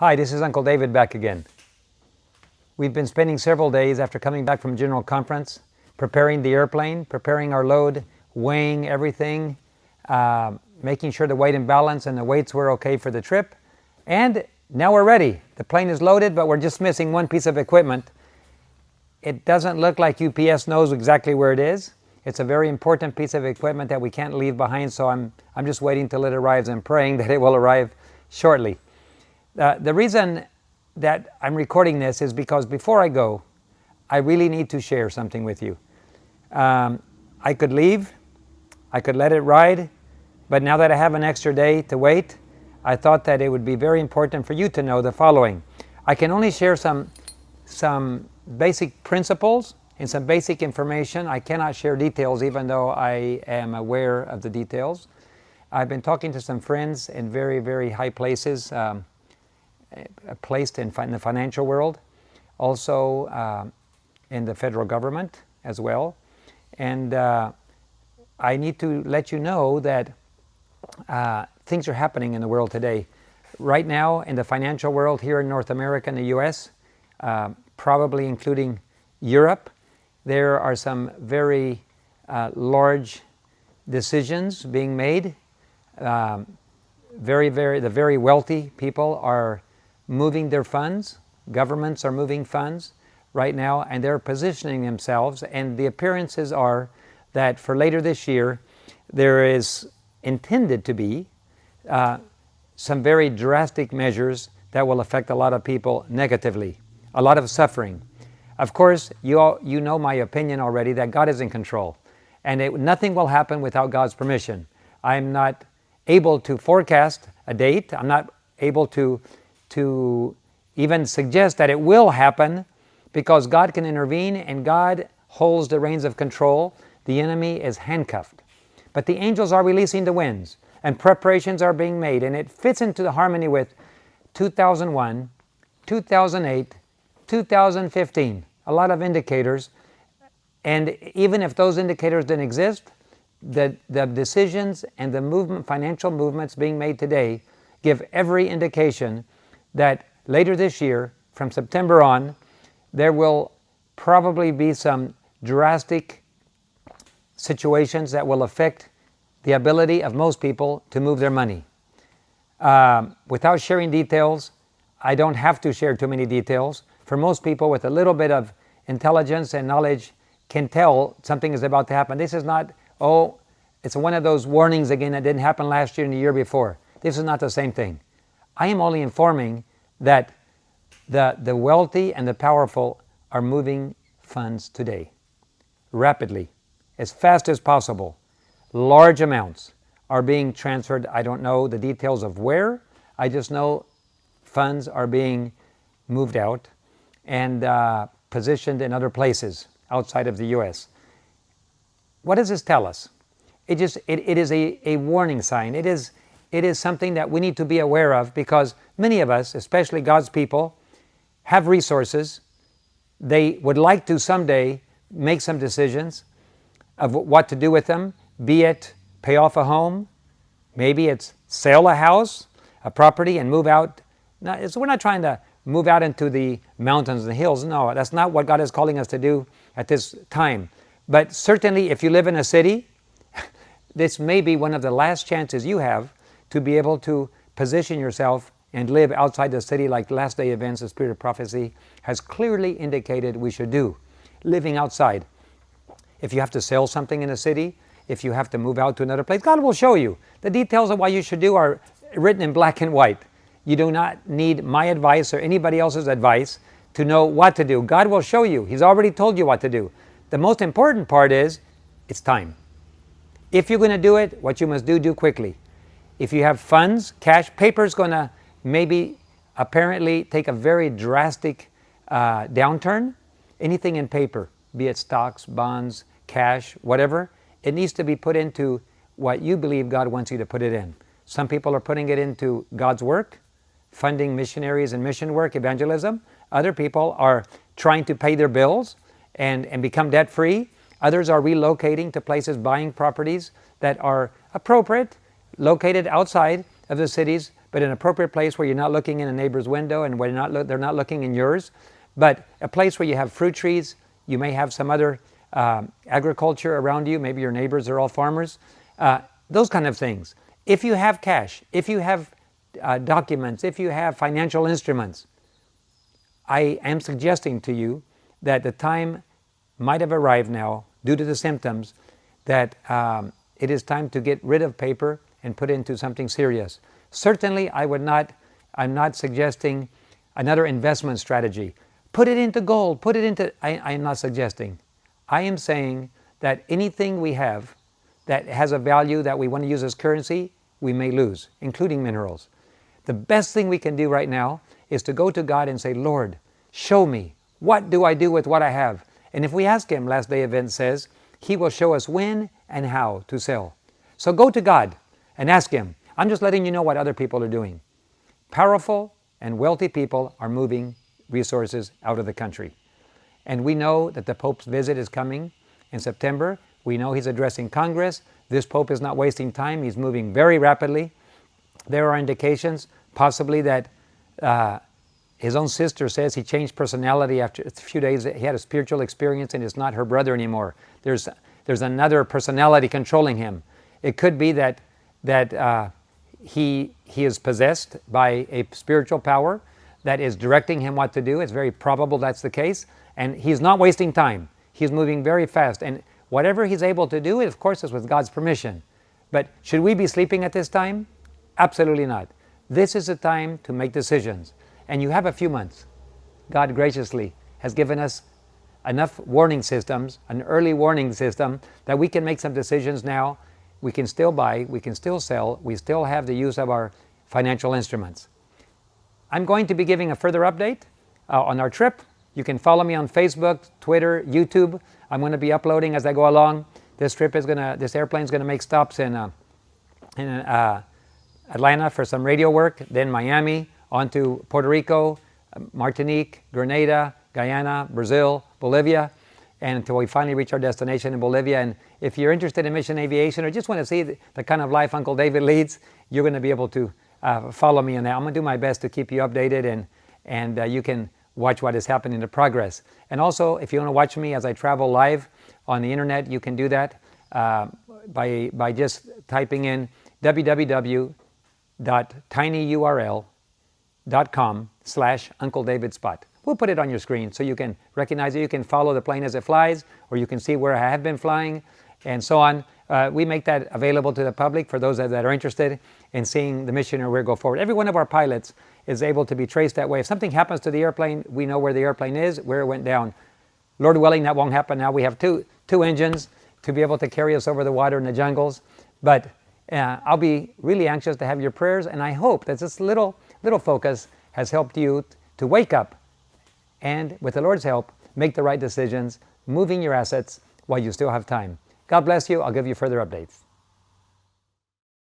Hi, this is Uncle David back again. We've been spending several days after coming back from General Conference preparing the airplane, preparing our load, weighing everything, making sure the weight and balance and the weights were okay for the trip. And now we're ready. The plane is loaded, but we're just missing one piece of equipment. It doesn't look like UPS knows exactly where it is. It's a very important piece of equipment that we can't leave behind, so I'm just waiting till it arrives and praying that it will arrive shortly. The reason that I'm recording this is because before I go, I really need to share something with you. I could leave, I could let it ride, but now that I have an extra day to wait, I thought that it would be very important for you to know the following. I can only share some basic principles and some basic information. I cannot share details even though I am aware of the details. I've been talking to some friends in very, very high places, placed in the financial world, also in the federal government as well. And I need to let you know that things are happening in the world today. Right now in the financial world here in North America and the US, probably including Europe, there are some very large decisions being made. The very wealthy people are moving their funds. Governments are moving funds right now, and they're positioning themselves, and the appearances are that for later this year there is intended to be some very drastic measures that will affect a lot of people negatively, a lot of suffering. Of course, you know my opinion already that God is in control, and nothing will happen without God's permission. I'm not able to forecast a date. I'm not able to even suggest that it will happen, because God can intervene and God holds the reins of control. The enemy is handcuffed. But the angels are releasing the winds and preparations are being made, and it fits into the harmony with 2001, 2008, 2015. A lot of indicators. And even if those indicators didn't exist, the decisions and the movement, financial movements being made today give every indication that later this year, from September on, there will probably be some drastic situations that will affect the ability of most people to move their money. Without sharing details, I don't have to share too many details. For most people with a little bit of intelligence and knowledge can tell something is about to happen. This is not, it's one of those warnings again that didn't happen last year and the year before. This is not the same thing. I am only informing that the wealthy and the powerful are moving funds today, rapidly, as fast as possible. Large amounts are being transferred. I don't know the details of where. I just know funds are being moved out and positioned in other places outside of the U.S. What does this tell us? It is a warning sign. It is something that we need to be aware of, because many of us, especially God's people, have resources. They would like to someday make some decisions of what to do with them, be it pay off a home, maybe it's sell a house, a property, and move out. We're not trying to move out into the mountains and the hills. No, that's not what God is calling us to do at this time. But certainly if you live in a city, this may be one of the last chances you have to be able to position yourself and live outside the city, like Last Day Events, the Spirit of Prophecy has clearly indicated we should do. Living outside. If you have to sell something in a city, if you have to move out to another place, God will show you. The details of what you should do are written in black and white. You do not need my advice or anybody else's advice to know what to do. God will show you. He's already told you what to do. The most important part is, it's time. If you're going to do it, what you must do quickly. If you have funds, cash, paper is going to maybe apparently take a very drastic downturn. Anything in paper, be it stocks, bonds, cash, whatever, it needs to be put into what you believe God wants you to put it in. Some people are putting it into God's work, funding missionaries and mission work, evangelism. Other people are trying to pay their bills and become debt-free. Others are relocating to places, buying properties that are appropriate, located outside of the cities, but an appropriate place where you're not looking in a neighbor's window and where they're not looking in yours, but a place where you have fruit trees. You may have some other agriculture around you. Maybe your neighbors are all farmers. Those kind of things. If you have cash, if you have documents, if you have financial instruments, I am suggesting to you that the time might have arrived now, due to the symptoms, that it is time to get rid of paper and put into something serious. Certainly, I'm not suggesting another investment strategy. Put it into gold, I am not suggesting. I am saying that anything we have that has a value that we want to use as currency, we may lose, including minerals. The best thing we can do right now is to go to God and say, Lord, show me, what do I do with what I have? And if we ask Him, Last Day Event says, He will show us when and how to sell. So go to God and ask Him. I'm just letting you know what other people are doing. Powerful and wealthy people are moving resources out of the country. And we know that the Pope's visit is coming in September. We know he's addressing Congress. This Pope is not wasting time. He's moving very rapidly. There are indications, possibly, that his own sister says he changed personality after a few days. He had a spiritual experience and is not her brother anymore. There's another personality controlling him. It could be that he is possessed by a spiritual power that is directing him what to do. It's very probable that's the case. And he's not wasting time. He's moving very fast. And whatever he's able to do, of course, is with God's permission. But should we be sleeping at this time? Absolutely not. This is a time to make decisions. And you have a few months. God graciously has given us enough warning systems, an early warning system, that we can make some decisions now. We can still buy, we can still sell, we still have the use of our financial instruments. I'm going to be giving a further update on our trip. You can follow me on Facebook, Twitter, YouTube. I'm going to be uploading as I go along. This airplane is going to make stops in Atlanta for some radio work, then Miami, on to Puerto Rico, Martinique, Grenada, Guyana, Brazil, Bolivia, and until we finally reach our destination in Bolivia. And if you're interested in mission aviation or just want to see the kind of life Uncle David leads, you're going to be able to follow me in that. I'm going to do my best to keep you updated, and you can watch what is happening in progress. And also, if you want to watch me as I travel live on the internet, you can do that by just typing in www.tinyurl.com/Uncle David Spot. We'll put it on your screen so you can recognize it. You can follow the plane as it flies, or you can see where I have been flying, and so on. We make that available to the public for those that are interested in seeing the mission or where we go forward. Every one of our pilots is able to be traced that way. If something happens to the airplane, we know where the airplane is, where it went down. Lord willing, that won't happen now. We have two engines to be able to carry us over the water in the jungles. But I'll be really anxious to have your prayers, and I hope that this little focus has helped you to wake up and, with the Lord's help, make the right decisions, moving your assets while you still have time. God bless you. I'll give you further updates.